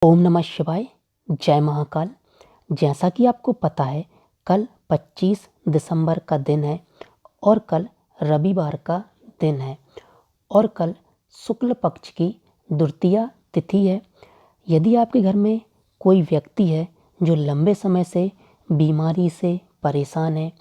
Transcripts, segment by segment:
ओम नमः शिवाय। जय महाकाल। जैसा कि आपको पता है, कल 25 दिसंबर का दिन है और कल रविवार का दिन है और कल शुक्ल पक्ष की द्वितीया तिथि है। यदि आपके घर में कोई व्यक्ति है जो लंबे समय से बीमारी से परेशान है,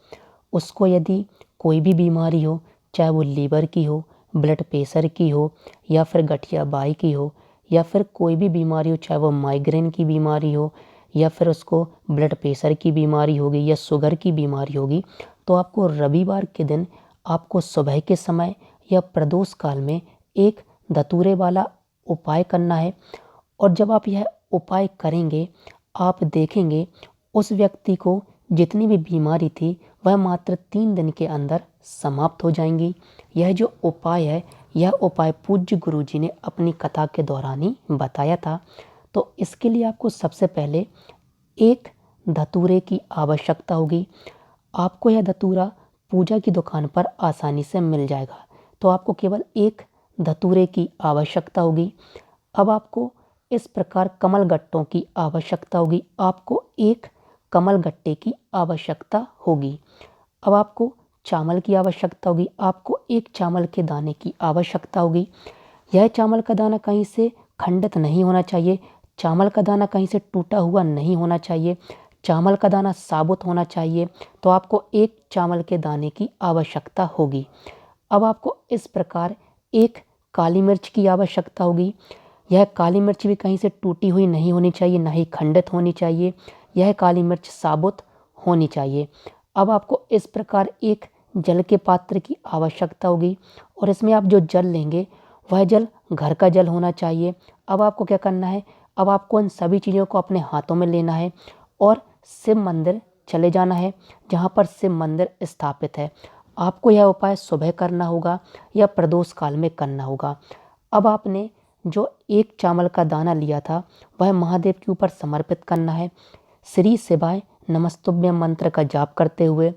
उसको यदि कोई भी बीमारी हो, चाहे वो लीवर की हो, ब्लड प्रेशर की हो या फिर गठिया बाई की हो या फिर कोई भी बीमारी हो, चाहे वो माइग्रेन की बीमारी हो या फिर उसको ब्लड प्रेशर की बीमारी होगी या शुगर की बीमारी होगी, तो आपको रविवार के दिन आपको सुबह के समय या प्रदोष काल में एक धतूरे वाला उपाय करना है। और जब आप यह उपाय करेंगे, आप देखेंगे उस व्यक्ति को जितनी भी बीमारी थी वह मात्र 3 दिन के अंदर समाप्त हो जाएंगी। यह जो उपाय है, यह उपाय पूज्य गुरु जी ने अपनी कथा के दौरान ही बताया था। तो इसके लिए आपको सबसे पहले एक धतूरे की आवश्यकता होगी। आपको यह धतूरा पूजा की दुकान पर आसानी से मिल जाएगा। तो आपको केवल एक धतूरे की आवश्यकता होगी। अब आपको इस प्रकार कमल गट्टों की आवश्यकता होगी। आपको एक कमल गट्टे की आवश्यकता होगी। अब आपको चावल की आवश्यकता होगी। आपको एक चावल के दाने की आवश्यकता होगी। यह चावल का दाना कहीं से खंडित नहीं होना चाहिए। चावल का दाना कहीं से टूटा हुआ नहीं होना चाहिए। चावल का दाना साबुत होना चाहिए। तो आपको एक चावल के दाने की आवश्यकता होगी। अब आपको इस प्रकार एक काली मिर्च की आवश्यकता होगी। यह काली मिर्च भी कहीं से टूटी हुई नहीं होनी चाहिए, ना ही खंडित होनी चाहिए। यह काली मिर्च साबुत होनी चाहिए। अब आपको इस प्रकार एक जल के पात्र की आवश्यकता होगी और इसमें आप जो जल लेंगे वह जल घर का जल होना चाहिए। अब आपको क्या करना है, अब आपको इन सभी चीज़ों को अपने हाथों में लेना है और शिव मंदिर चले जाना है जहाँ पर शिव मंदिर स्थापित है। आपको यह उपाय सुबह करना होगा या प्रदोष काल में करना होगा। अब आपने जो एक चावल का दाना लिया था वह महादेव के ऊपर समर्पित करना है। श्री शिवाय नमस्तुभ्यम मंत्र का जाप करते हुए,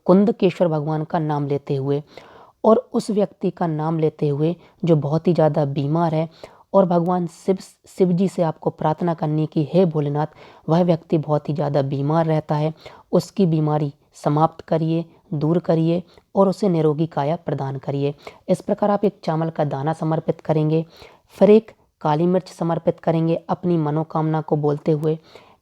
कुंदकेश्वर भगवान का नाम लेते हुए और उस व्यक्ति का नाम लेते हुए जो बहुत ही ज़्यादा बीमार है, और भगवान शिव जी से आपको प्रार्थना करनी कि हे भोलेनाथ, वह व्यक्ति बहुत ही ज़्यादा बीमार रहता है, उसकी बीमारी समाप्त करिए, दूर करिए और उसे निरोगी काया प्रदान करिए। इस प्रकार आप एक चावल का दाना समर्पित करेंगे, फिर एक काली मिर्च समर्पित करेंगे अपनी मनोकामना को बोलते हुए।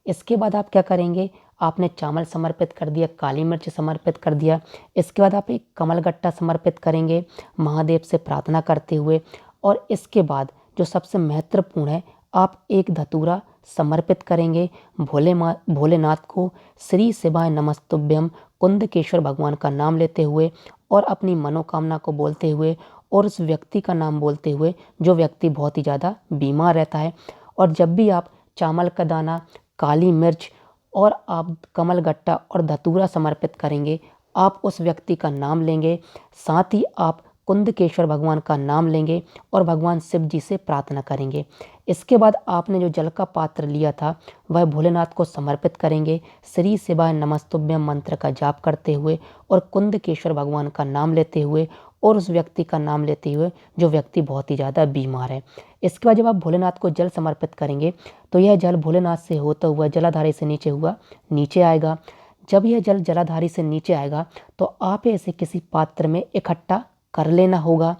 इसके बाद आप क्या करेंगे, आपने चावल समर्पित कर दिया, काली मिर्च समर्पित कर दिया, इसके बाद आप एक कमल गट्टा समर्पित करेंगे महादेव से प्रार्थना करते हुए। और इसके बाद जो सबसे महत्वपूर्ण है, आप एक धतूरा समर्पित करेंगे भोलेनाथ को श्री शिवाय नमस्तुभ्यम कुंदकेश्वर भगवान का नाम लेते हुए और अपनी मनोकामना को बोलते हुए और उस व्यक्ति का नाम बोलते हुए जो व्यक्ति बहुत ही ज़्यादा बीमार रहता है। और जब भी आप चावल का दाना, काली मिर्च और आप कमल गट्टा और धतूरा समर्पित करेंगे, आप उस व्यक्ति का नाम लेंगे, साथ ही आप कुंदकेश्वर भगवान का नाम लेंगे और भगवान शिव जी से प्रार्थना करेंगे। इसके बाद आपने जो जल का पात्र लिया था वह भोलेनाथ को समर्पित करेंगे श्री शिवाय नमस्तुभ्यम मंत्र का जाप करते हुए और कुंदकेश्वर भगवान का नाम लेते हुए और उस व्यक्ति का नाम लेते हुए जो व्यक्ति बहुत ही ज़्यादा बीमार है। इसके बाद जब आप भोलेनाथ को जल समर्पित करेंगे तो यह जल भोलेनाथ से होता हुआ जलाधारी से नीचे आएगा। जब यह जल जलाधारी से नीचे आएगा तो आप इसे किसी पात्र में इकट्ठा कर लेना होगा।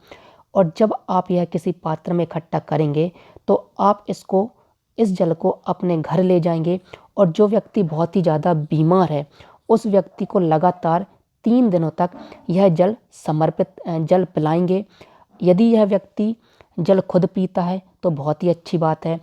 और जब आप यह किसी पात्र में इकट्ठा करेंगे तो आप इस जल को अपने घर ले जाएंगे और जो व्यक्ति बहुत ही ज़्यादा बीमार है उस व्यक्ति को लगातार 3 दिनों तक यह जल पिलाएंगे। यदि यह व्यक्ति जल खुद पीता है तो बहुत ही अच्छी बात है।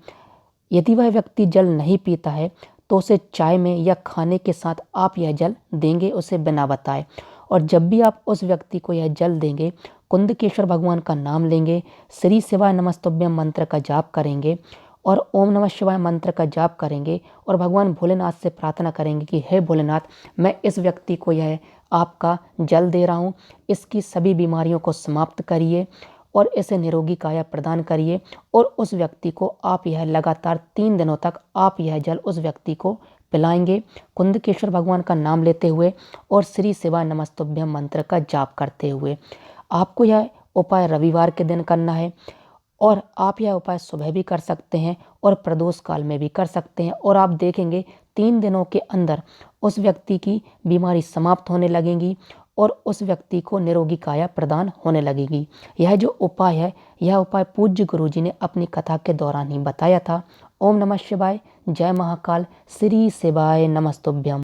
यदि वह व्यक्ति जल नहीं पीता है तो उसे चाय में या खाने के साथ आप यह जल देंगे, उसे बिना बताए। और जब भी आप उस व्यक्ति को यह जल देंगे, कुंदकेश्वर भगवान का नाम लेंगे, श्री शिवाय नमस्तुभ्यम मंत्र का जाप करेंगे और ओम नमः शिवाय मंत्र का जाप करेंगे और भगवान भोलेनाथ से प्रार्थना करेंगे कि हे भोलेनाथ, मैं इस व्यक्ति को यह आपका जल दे रहा हूँ, इसकी सभी बीमारियों को समाप्त करिए और इसे निरोगी काया प्रदान करिए। और उस व्यक्ति को आप यह लगातार 3 दिनों तक आप यह जल उस व्यक्ति को पिलाएंगे कुंदकेश्वर भगवान का नाम लेते हुए और श्री शिवाय नमस्तुभ्यम मंत्र का जाप करते हुए। आपको यह उपाय रविवार के दिन करना है और आप यह उपाय सुबह भी कर सकते हैं और प्रदोष काल में भी कर सकते हैं और आप देखेंगे 3 दिनों के अंदर उस व्यक्ति की बीमारी समाप्त होने लगेगी और उस व्यक्ति को निरोगी काया प्रदान होने लगेगी। यह जो उपाय है, यह उपाय पूज्य गुरु जी ने अपनी कथा के दौरान ही बताया था। ओम नमः शिवाय। जय महाकाल। श्री शिवाय नमस्तुभ्यम।